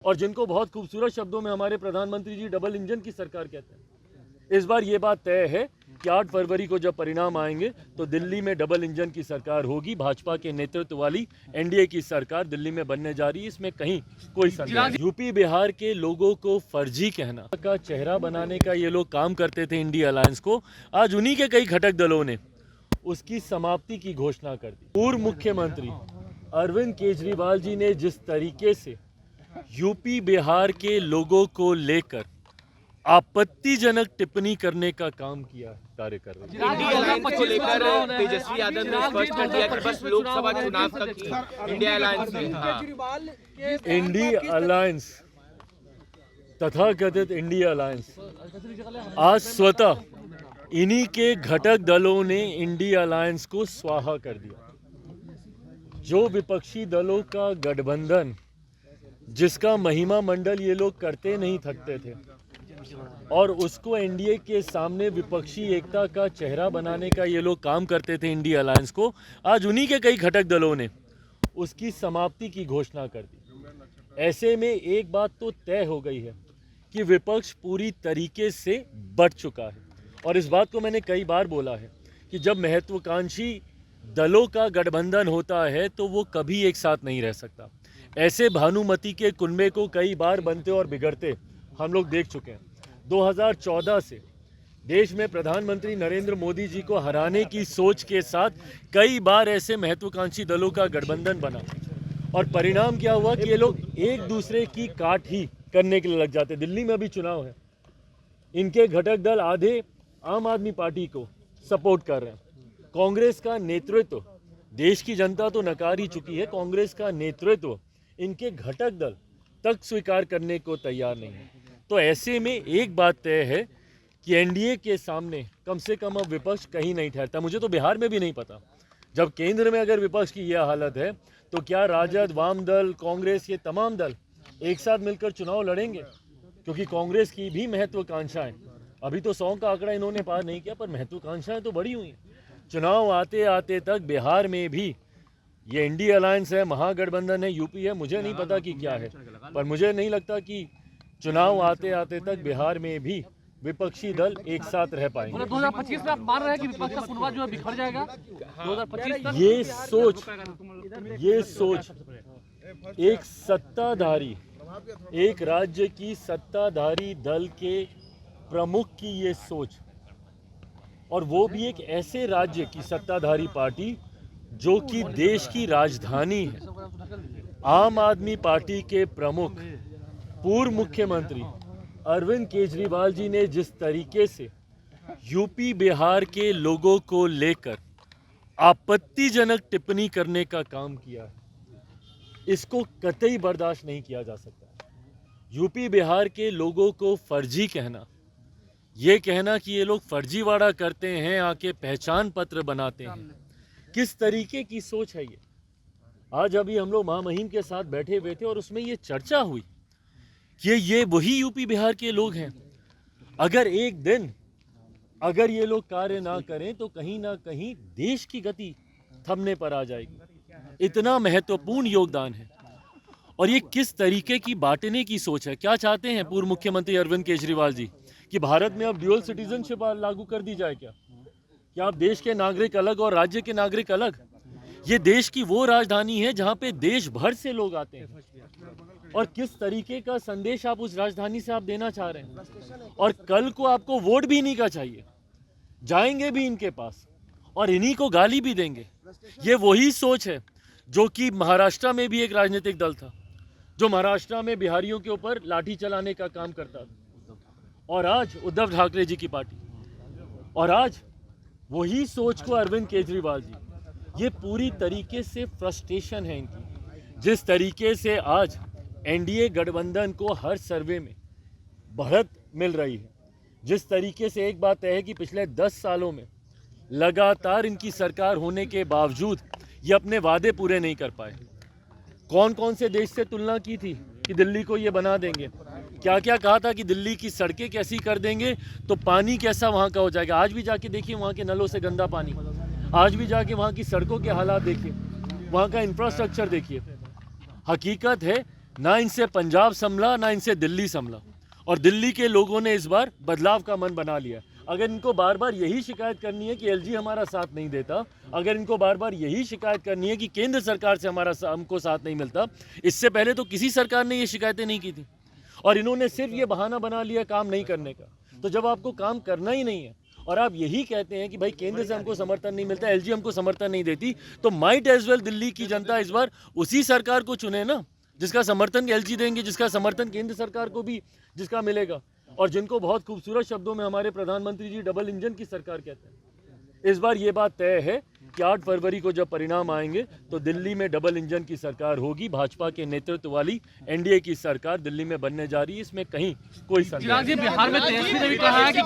और जिनको बहुत खूबसूरत शब्दों में हमारे प्रधानमंत्री जी डबल इंजन की सरकार कहते हैं। इस बार ये बात तय है कि 8 फरवरी को जब परिणाम आएंगे तो दिल्ली में डबल इंजन की सरकार होगी। भाजपा के नेतृत्व वाली एनडीए की सरकार दिल्ली में बनने जा रही है, इसमें कहीं कोई संदेह नहीं। यूपी बिहार के लोगों को फर्जी कहना का चेहरा बनाने का ये लोग काम करते थे इंडिया अलायंस को, आज उन्हीं के कई घटक दलों ने उसकी समाप्ति की घोषणा कर दी। पूर्व मुख्यमंत्री अरविंद केजरीवाल जी ने जिस तरीके से यूपी बिहार के लोगों को लेकर आपत्तिजनक टिप्पणी करने का काम किया, कार्य कर रहे हैं। इंडिया अलायंस को लेकर तेजस्वी यादव ने स्पष्ट कर दिया कि बस लोकसभा चुनाव तक ही इंडिया अलायंस में। इंडिया अलायंस, तथाकथित इंडिया अलायंस, आज स्वतः इन्हीं के घटक दलों ने इंडिया अलायंस को स्वाहा कर दिया। जो विपक्षी दलों का गठबंधन, जिसका महिमा मंडल ये लोग करते नहीं थकते थे और उसको एनडीए के सामने विपक्षी एकता का चेहरा बनाने का ये लोग काम करते थे इंडिया अलायंस को, आज उन्हीं के कई घटक दलों ने उसकी समाप्ति की घोषणा कर दी। ऐसे में एक बात तो तय हो गई है कि विपक्ष पूरी तरीके से बट चुका है। और इस बात को मैंने कई बार बोला है कि जब महत्वाकांक्षी दलों का गठबंधन होता है तो वो कभी एक साथ नहीं रह सकता। ऐसे भानुमति के कुनबे को कई बार बनते और बिगड़ते हम लोग देख चुके हैं। 2014 से देश में प्रधानमंत्री नरेंद्र मोदी जी को हराने की सोच के साथ कई बार ऐसे महत्वाकांक्षी दलों का गठबंधन बना और परिणाम क्या हुआ कि ये लोग एक दूसरे की काट ही करने के लिए लग जाते। दिल्ली में अभी चुनाव है, इनके घटक दल आधे आम आदमी पार्टी को सपोर्ट कर रहे हैं। कांग्रेस का नेतृत्व, देश की जनता तो नकार ही चुकी है, कांग्रेस का नेतृत्व इनके घटक दल तक स्वीकार करने को तैयार नहीं है। तो ऐसे में एक बात तय है कि एनडीए के सामने कम से कम अब विपक्ष कहीं नहीं ठहरता। मुझे तो बिहार में भी नहीं पता, जब केंद्र में अगर विपक्ष की यह हालत है तो क्या राजद, वाम दल, कांग्रेस, ये तमाम दल एक साथ मिलकर चुनाव लड़ेंगे? क्योंकि कांग्रेस की भी महत्वाकांक्षाएं, अभी तो 100 का आंकड़ा इन्होंने पार नहीं किया, पर महत्वाकांक्षाएं तो बड़ी हुई। चुनाव आते आते तक बिहार में भी ये इंडिया अलायंस है, महागठबंधन है, यूपी है, मुझे नहीं पता कि क्या है, पर मुझे नहीं लगता कि चुनाव आते आते तक बिहार में भी विपक्षी दल एक साथ रह पाएंगे। 2025 में आप मान रहे हैं कि विपक्ष का पुनर्वास जो है बिखर जाएगा 2025 तक? ये सोच एक सत्ताधारी, एक राज्य की सत्ताधारी दल के प्रमुख की ये सोच, और वो भी एक ऐसे राज्य की सत्ताधारी पार्टी जो कि देश की राजधानी है। आम आदमी पार्टी के प्रमुख पूर्व मुख्यमंत्री अरविंद केजरीवाल जी ने जिस तरीके से यूपी बिहार के लोगों को लेकर आपत्तिजनक टिप्पणी करने का काम किया है, इसको कतई बर्दाश्त नहीं किया जा सकता। यूपी बिहार के लोगों को फर्जी कहना, ये कहना कि ये लोग फर्जीवाड़ा करते हैं, आके पहचान पत्र बनाते हैं, किस तरीके की सोच है ये? आज अभी हम लोग महामहिम के साथ बैठे हुए थे और उसमें ये चर्चा हुई कि ये वही यूपी बिहार के लोग हैं। अगर एक दिन अगर ये लोग कार्य ना करें तो कहीं ना कहीं देश की गति थमने पर आ जाएगी। इतना महत्वपूर्ण योगदान है। और ये किस तरीके की बांटने की सोच है? क्या चाहते हैं पूर्व मुख्यमंत्री अरविंद केजरीवाल जी कि भारत में अब ड्यूअल सिटीजनशिप लागू कर दी जाए क्या आप देश के नागरिक अलग और राज्य के नागरिक अलग? ये देश की वो राजधानी है जहां पे देश भर से लोग आते हैं, और किस तरीके का संदेश आप उस राजधानी से आप देना चाह रहे हैं? और कल को आपको वोट भी इन्हीं का चाहिए, जाएंगे भी इनके पास और इन्हीं को गाली भी देंगे। ये वही सोच है जो कि महाराष्ट्र में भी एक राजनीतिक दल था, जो महाराष्ट्र में बिहारियों के ऊपर लाठी चलाने का काम करता था, और आज उद्धव ठाकरे जी की पार्टी, और आज वही सोच को अरविंद केजरीवाल जी, ये पूरी तरीके से फ्रस्ट्रेशन है इनकी। जिस तरीके से आज एनडीए गठबंधन को हर सर्वे में बढ़त मिल रही है, जिस तरीके से एक बात है कि पिछले 10 सालों में लगातार इनकी सरकार होने के बावजूद ये अपने वादे पूरे नहीं कर पाए। कौन कौन से देश से तुलना की थी कि दिल्ली को ये बना देंगे, क्या क्या कहा था कि दिल्ली की सड़कें कैसी कर देंगे तो पानी कैसा वहाँ का हो जाएगा। आज भी जाके देखिए वहाँ के नलों से गंदा पानी, आज भी जाके वहाँ की सड़कों के हालात देखिए, वहाँ का इंफ्रास्ट्रक्चर देखिए। हकीकत है ना इनसे पंजाब संभला, ना इनसे दिल्ली संभला, और दिल्ली के लोगों ने इस बार बदलाव का मन बना लिया। अगर इनको बार बार यही शिकायत करनी है कि एलजी हमारा साथ नहीं देता, अगर इनको बार बार यही शिकायत करनी है कि केंद्र सरकार से हमको साथ नहीं मिलता, इससे पहले तो किसी सरकार ने ये शिकायतें नहीं की थी, और इन्होंने सिर्फ ये बहाना बना लिया काम नहीं करने का। तो जब आपको काम करना ही नहीं है और आप यही कहते हैं कि भाई केंद्र से हमको समर्थन नहीं मिलता, एलजी हमको समर्थन नहीं देती, तो माइट एज वेल दिल्ली की जनता इस बार उसी सरकार को चुने ना, जिसका समर्थन एलजी देंगे, जिसका समर्थन केंद्र सरकार को भी जिसका मिलेगा, और जिनको बहुत खूबसूरत शब्दों में हमारे प्रधानमंत्री जी डबल इंजन की सरकार कहते हैं। इस बार ये बात तय है कि 8 फरवरी को जब परिणाम आएंगे तो दिल्ली में डबल इंजन की सरकार होगी, भाजपा के नेतृत्व वाली एनडीए की सरकार दिल्ली में बनने जा रही है, इसमें कहीं कोई संदेह नहीं। बिहार में तेजस्वी ने भी कहा है कि